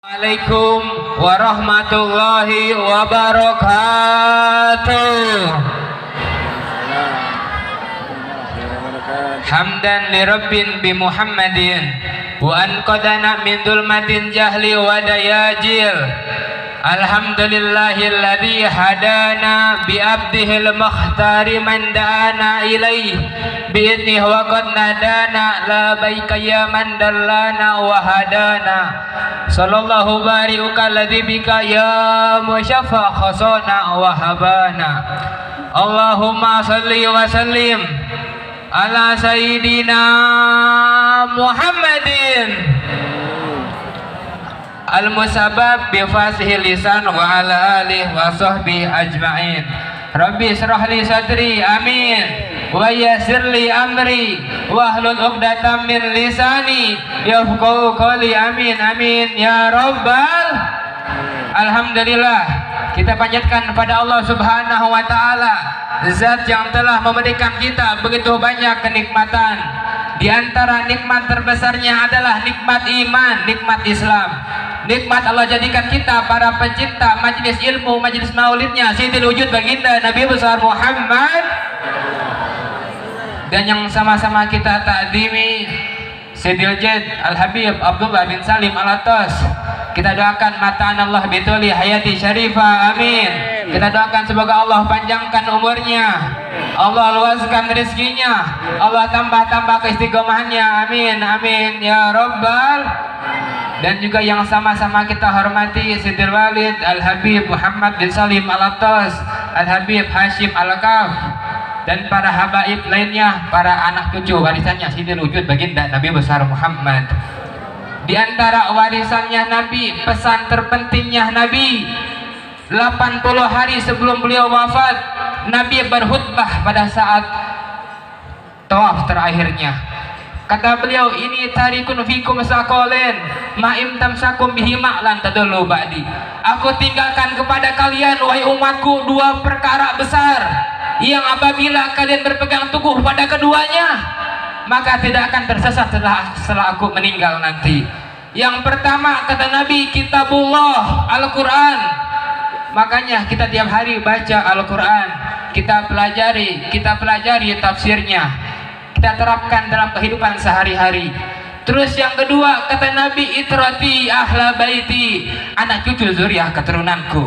Assalamualaikum warahmatullahi wabarakatuh. Hamdan li rabbin bi Muhammadin wa an qadana min zulmatin jahli wa dayajil. Alhamdulillahilladzi hadana bi abdihil mukhtari man da'ana ilaih bi idnihi wa qad nadana la baika ya man dallana wa hadana. Sallallahu barika alladzi bika ya musyaffa khasana wa habana. Allahumma salli wa sallim ala sayyidina Muhammadin al-musabab bi fasihil lisan wa ala alihi wa sahbihi ajma'in. Rabbi israh li sadri, amin, wa yassir li amri wahlul 'uqdatam min lisani yafqahu qawli, amin amin ya rabbal. Alhamdulillah, kita panjatkan kepada Allah Subhanahu wa taala, zat yang telah memberikan kita begitu banyak kenikmatan. Di antara nikmat terbesarnya adalah nikmat iman, nikmat Islam. Nikmat Allah jadikan kita para pencinta majelis ilmu, majelis maulidnya Sayyidil Wujud baginda Nabi besar Muhammad, dan yang sama-sama kita takdimi Sayyidil Jad Al-Habib Abdullah bin Salim Al-Atas. Kita doakan mata'an Allah bituli hayati syarifah, amin. Kita doakan semoga Allah panjangkan umurnya, Allah luaskan rezekinya, Allah tambah-tambah keistiqomahannya, amin amin ya rabbal. Dan juga yang sama-sama kita hormati Sayyidil Walid Al-Habib Muhammad bin Salim Al-Atas, Al-Habib Hashim Al-Kaf, dan para habaib lainnya, para anak cucu warisannya Sayyidil Wujud baginda Nabi besar Muhammad. Di antara warisannya Nabi, pesan terpentingnya Nabi, 80 hari sebelum beliau wafat, Nabi berkhutbah pada saat tawaf terakhirnya. Kata beliau, ini tarikun fikum saqalain ma im tamsakum bihi ma'lan tadullu ba'di. Aku tinggalkan kepada kalian wahai umatku dua perkara besar yang apabila kalian berpegang teguh pada keduanya, maka tidak akan tersesat setelah aku meninggal nanti. Yang pertama, kata Nabi, kitabullah, Al-Quran. Makanya kita tiap hari baca Al-Quran, kita pelajari tafsirnya, kita terapkan dalam kehidupan sehari-hari. Terus yang kedua, kata Nabi, itrati ahla baiti, anak cucu zuriyah keturunanku.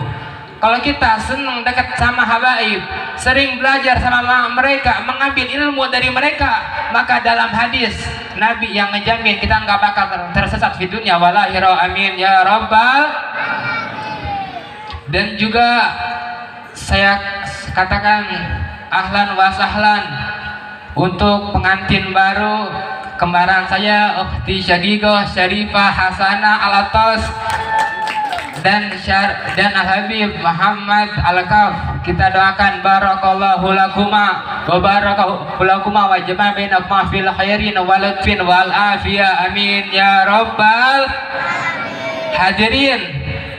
Kalau kita senang dekat sama habaib, sering belajar sama mereka, mengambil ilmu dari mereka, maka dalam hadis Nabi yang ngejamin kita nggak bakal tersesat di dunia wal akhirah, amin ya rabbal. Dan juga saya katakan ahlan wa sahlan untuk pengantin baru kembaran saya, Ukhti Syagiqah Syarifah Hasanah Al-Atas dan Al-Habib Muhammad Al-Kaf. Kita doakan barakallahu lakuma wa barakallahu lakuma wa jama'a bainakuma fil khairin wa lutfin wal afiyah, amin ya rabbal. Hadirin,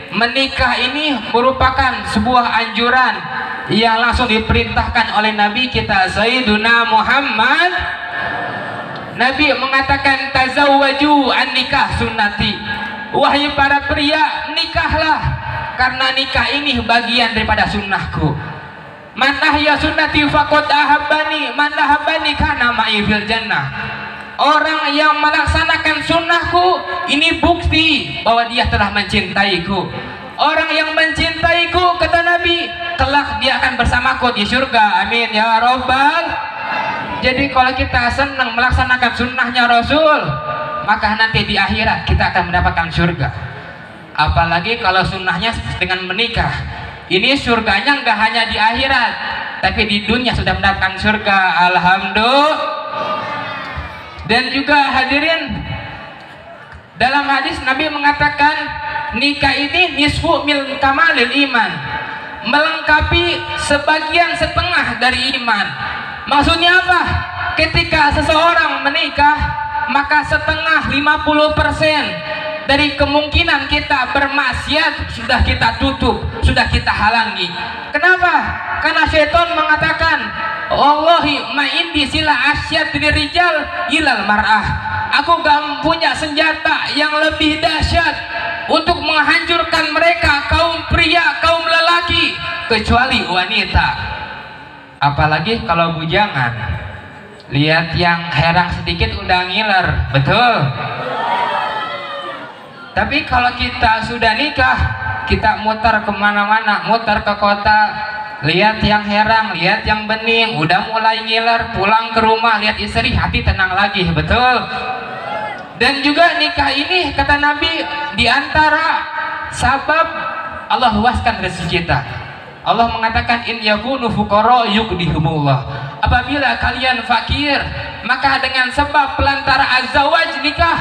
menikah ini merupakan sebuah anjuran yang langsung diperintahkan oleh Nabi kita Sayyiduna Muhammad. Nabi mengatakan, tazawwaju an nikah sunnati, wahai para pria, nikahlah karena nikah ini bagian daripada sunnahku. Man ahya sunnati faqad ahabbani, man ahabbani kana ma'i fil jannah. Orang yang melaksanakan sunnahku ini bukti bahwa dia telah mencintaiku. Orang yang mencintaiku, kata Nabi, kelak dia akan bersamaku di surga, amin ya rabbal. Jadi kalau kita senang melaksanakan sunnahnya Rasul, maka nanti di akhirat kita akan mendapatkan surga. Apalagi kalau sunnahnya dengan menikah, ini surganya nggak hanya di akhirat, tapi di dunia sudah mendapatkan surga, alhamdulillah. Dan juga hadirin, dalam hadis Nabi mengatakan nikah ini nisfu mil kamalil iman, melengkapi sebagian setengah dari iman. Maksudnya apa? Ketika seseorang menikah, maka setengah 50% dari kemungkinan kita bermaksiat sudah kita tutup, sudah kita halangi. Kenapa? Karena syaitan mengatakan, Wallahi ma indi sila asyad dirijal ilal mar'ah. Aku gak punya senjata yang lebih dahsyat untuk menghancurkan mereka, kaum pria, kaum lelaki, kecuali wanita. Apalagi kalau bujangan. Lihat yang herang sedikit udah ngiler, betul? Tapi kalau kita sudah nikah, kita muter kemana-mana, muter ke kota, lihat yang herang, lihat yang bening, udah mulai ngiler, pulang ke rumah, lihat istri, hati tenang lagi, betul? Dan juga nikah ini, kata Nabi, diantara sabab Allah luaskan rezeki kita. Allah mengatakan in yakunu fuqara yughnihumullah. Apabila kalian fakir, maka dengan sebab pelantara azwaj nikah,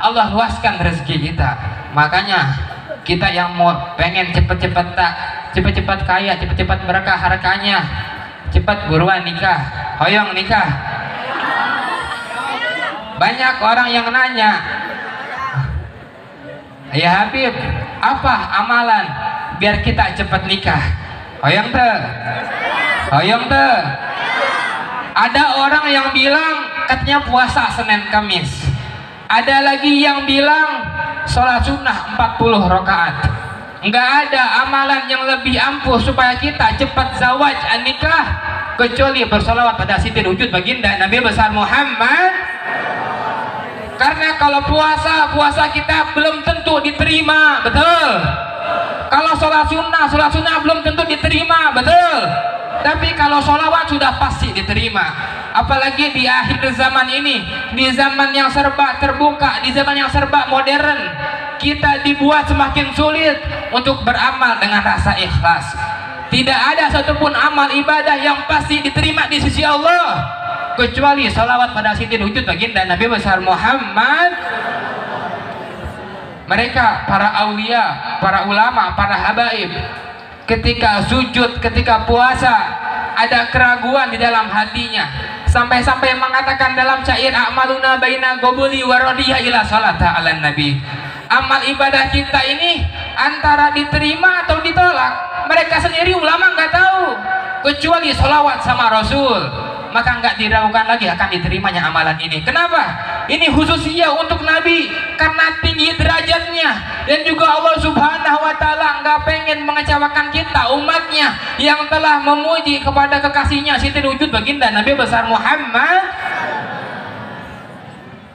Allah luaskan rezeki kita. Makanya kita yang mau pengen cepet-cepet kaya, cepet-cepet berkah hartanya, cepat buruan nikah, hoyong nikah. Banyak orang yang nanya, ya Habib, apa amalan biar kita cepat nikah? Hoyong teh, hoyong teh. Ada orang yang bilang katanya puasa Senin Kamis. Ada lagi yang bilang sholat sunnah 40 rakaat. Enggak ada amalan yang lebih ampuh supaya kita cepat zawaj nikah kecuali bersolawat pada Siti Wujud baginda Nabi besar Muhammad. Karena kalau puasa kita belum tentu diterima, betul? Kalau sholat sunnah belum tentu diterima, betul? Tapi kalau sholawat sudah pasti diterima. Apalagi di akhir zaman ini, di zaman yang serba terbuka, di zaman yang serba modern, kita dibuat semakin sulit untuk beramal dengan rasa ikhlas. Tidak ada satupun amal ibadah yang pasti diterima di sisi Allah kecuali sholawat pada Siti Wujud baginda Nabi besar Muhammad. Mereka para aulia, para ulama, para habaib, ketika sujud, ketika puasa, ada keraguan di dalam hatinya, sampai-sampai mengatakan dalam syair a'maluna baina gobuli wa radiyah ila salata ala nabi. Amal ibadah kita ini antara diterima atau ditolak. Mereka sendiri ulama nggak tahu, kecuali sholawat sama Rasul, maka nggak diragukan lagi akan diterimanya amalan ini. Kenapa? Ini khususnya untuk Nabi karena tinggi derajatnya, dan juga Allah Subhanahu wa Ta'ala nggak pengen mengecewakan kita umatnya yang telah memuji kepada kekasihnya Siti Wujud baginda Nabi besar Muhammad.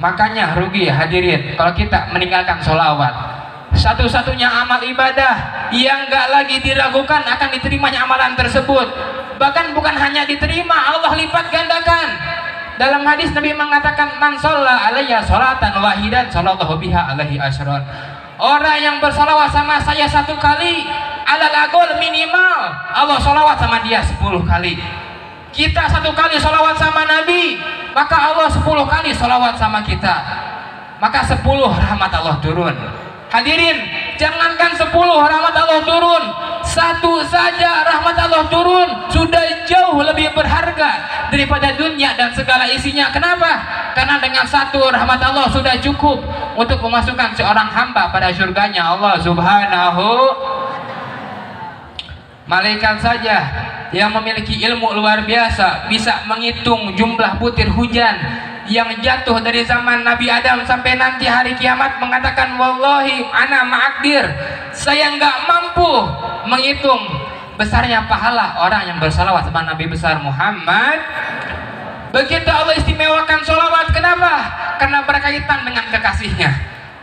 Makanya rugi hadirin kalau kita meninggalkan sholawat. Satu-satunya amal ibadah yang nggak lagi diragukan akan diterimanya amalan tersebut. Bahkan bukan hanya diterima, Allah lipat gandakan. Dalam hadis Nabi mengatakan man shalla alayya sholatan wahidan sallallahu biha alaihi asyran. Orang yang bersolawat sama saya 1 kali, alal agol minimal Allah solawat sama dia 10 kali. Kita 1 kali solawat sama Nabi, maka Allah 10 kali solawat sama kita, maka 10 rahmat Allah turun. Hadirin, jangankan 10 rahmat Allah turun, 1 saja rahmat Allah turun sudah jauh lebih berharga daripada dunia dan segala isinya. Kenapa? Karena dengan 1 rahmat Allah sudah cukup untuk memasukkan seorang hamba pada surganya Allah Subhanahu. Malaikat saja yang memiliki ilmu luar biasa bisa menghitung jumlah butir hujan yang jatuh dari zaman Nabi Adam sampai nanti hari kiamat, mengatakan wallahi ana ma'akdir, saya nggak mampu menghitung besarnya pahala orang yang bersalawat sama Nabi besar Muhammad. Begitu Allah istimewakan sholawat. Kenapa? Karena berkaitan dengan kekasihnya.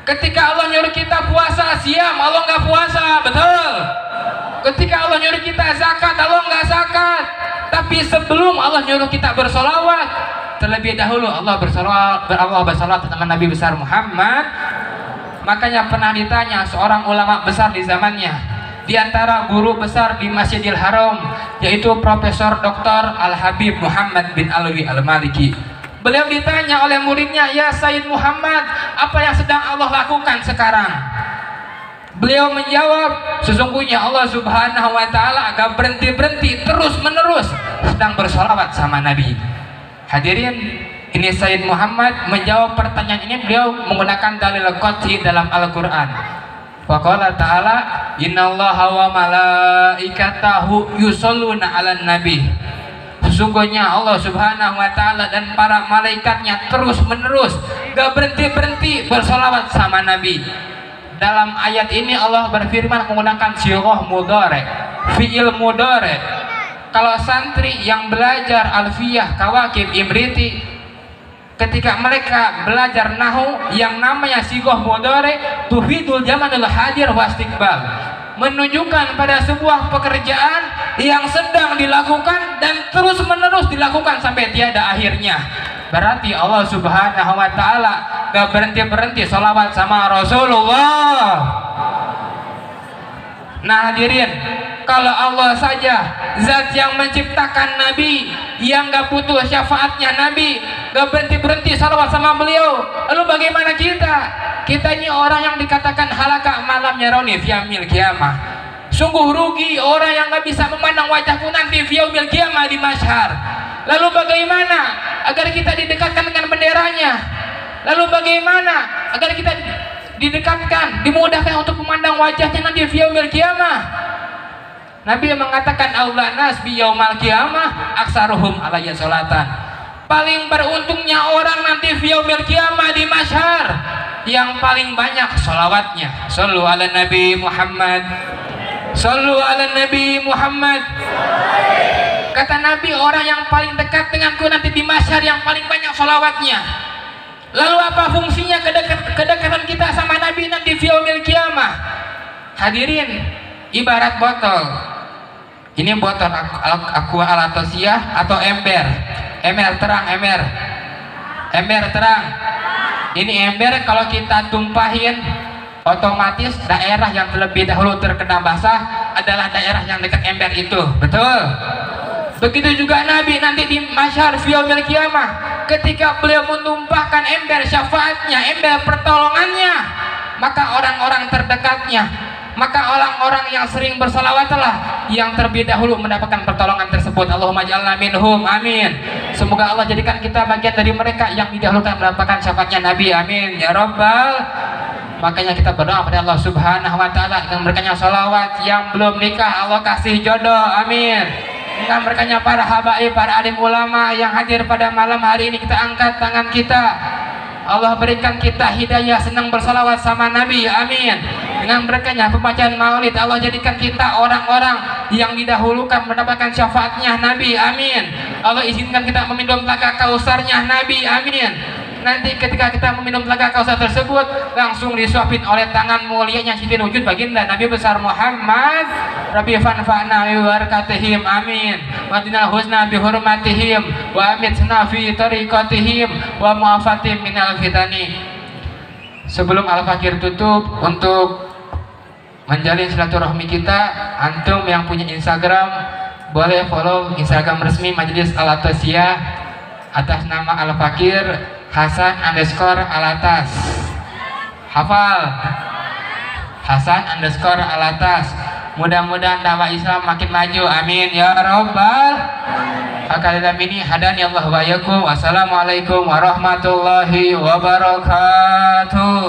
Ketika Allah nyuruh kita puasa siam, Allah nggak puasa, betul? Ketika Allah nyuruh kita zakat, Allah nggak zakat. Tapi sebelum Allah nyuruh kita bersolawat, terlebih dahulu Allah bersolawat tentang Nabi besar Muhammad. Makanya pernah ditanya seorang ulama besar di zamannya, di antara guru besar di Masjidil Haram, yaitu Profesor Dr. Al-Habib Muhammad bin Alwi Al-Maliki. Beliau ditanya oleh muridnya, ya Sayyid Muhammad, apa yang sedang Allah lakukan sekarang? Beliau menjawab, sesungguhnya Allah Subhanahu wa Ta'ala agak berhenti-berhenti terus menerus sedang bersolawat sama Nabi. Hadirin, ini Sayyid Muhammad menjawab pertanyaan ini, beliau menggunakan dalil qat'i dalam Al-Quran. Wa qala ta'ala innallaha wa malaikatahu yusholluna 'alan nabi. Sesungguhnya Allah Subhanahu wa Ta'ala dan para malaikatnya terus menerus gak berhenti-berhenti bersolawat sama Nabi. Dalam ayat ini Allah berfirman menggunakan sighah mudhari, fi'il mudhari. Kalau santri yang belajar alfiyah, kawakib, imriti, ketika mereka belajar nahu yang namanya sighah mudhari, tufidul zamanul hadir wa istiqbal, menunjukkan pada sebuah pekerjaan yang sedang dilakukan dan terus menerus dilakukan sampai tiada akhirnya. Berarti Allah Subhanahu wa ta'ala gak berhenti-berhenti sholawat sama Rasulullah. Nah hadirin, kalau Allah saja zat yang menciptakan Nabi, yang gak butuh syafaatnya Nabi, gak berhenti-berhenti sholawat sama beliau, lalu bagaimana kita? Kita ini orang yang dikatakan halaka malam yaroni fi yaumil qiyamah. Sungguh rugi orang yang gak bisa memandang wajahku nanti fi yaumil qiyamah di mahsyar. Lalu bagaimana agar kita didekatkan dengan benderanya? Lalu bagaimana agar kita didekatkan, dimudahkan untuk memandang wajahnya nanti fi yaumil qiyamah? Nabi mengatakan aula nas bi yaumal qiyamah aksaruhum alayya sholatan. Paling beruntungnya orang nanti fi yaumil qiyamah di mahsyar yang paling banyak sholawatnya. Shallu ala Nabi Muhammad, shallu ala Nabi Muhammad. Kata Nabi, orang yang paling dekat denganku nanti di mahsyar yang paling banyak sholawatnya. Lalu apa fungsinya kedekatan kita sama Nabi nanti fi yaumil qiyamah? Hadirin, ibarat botol. Ini botol aqua alatosiyah atau ember. Ember terang, ember terang. Ini ember kalau kita tumpahin, otomatis daerah yang terlebih dahulu terkena basah adalah daerah yang dekat ember itu. Betul? Begitu juga Nabi nanti di mahsyar fi yaumil qiyamah, ketika beliau menumpahkan ember syafaatnya, ember pertolongannya, maka orang-orang terdekatnya, maka orang-orang yang sering bersalawatlah yang terlebih dahulu mendapatkan pertolongan tersebut. Allahumma ja'alna minhum, amin. Semoga Allah jadikan kita bagian dari mereka yang didahulukan mendapatkan syafaatnya Nabi, amin ya rabbal. Makanya kita berdoa pada Allah Subhanahu wa ta'ala dengan berkahnya salawat. Yang belum nikah Allah kasih jodoh, amin. Dengan berkahnya para habaib, para alim ulama yang hadir pada malam hari ini, kita angkat tangan kita, Allah berikan kita hidayah senang bersalawat sama Nabi, amin. Dengan berkahnya pembacaan maulid, Allah jadikan kita orang-orang yang didahulukan mendapatkan syafaatnya Nabi, amin. Allah izinkan kita meminum telaga kausarnya Nabi, amin. Nanti ketika kita meminum telaga kausar tersebut, langsung disuapin oleh tangan mulianya Siti Wujud baginda Nabi besar Muhammad. Rabbi fanfa'na bi barakatihim, amin. Wa dinal husna bi hurmatihim wa amitna fi tariqatihim wa mu'afatim minal fitani. Sebelum Al-Fakir tutup, untuk menjalin silaturahmi kita, antum yang punya Instagram boleh follow Instagram resmi Majelis Al-Atosiyah atas nama Al-Fakir Hasan_Alatas. Hafal, Hasan_Alatas. Mudah-mudahan dakwah Islam makin maju, amin ya rabbal alamin. Hadani Allah wa iyyakum. Wassalamualaikum warahmatullahi wabarakatuh.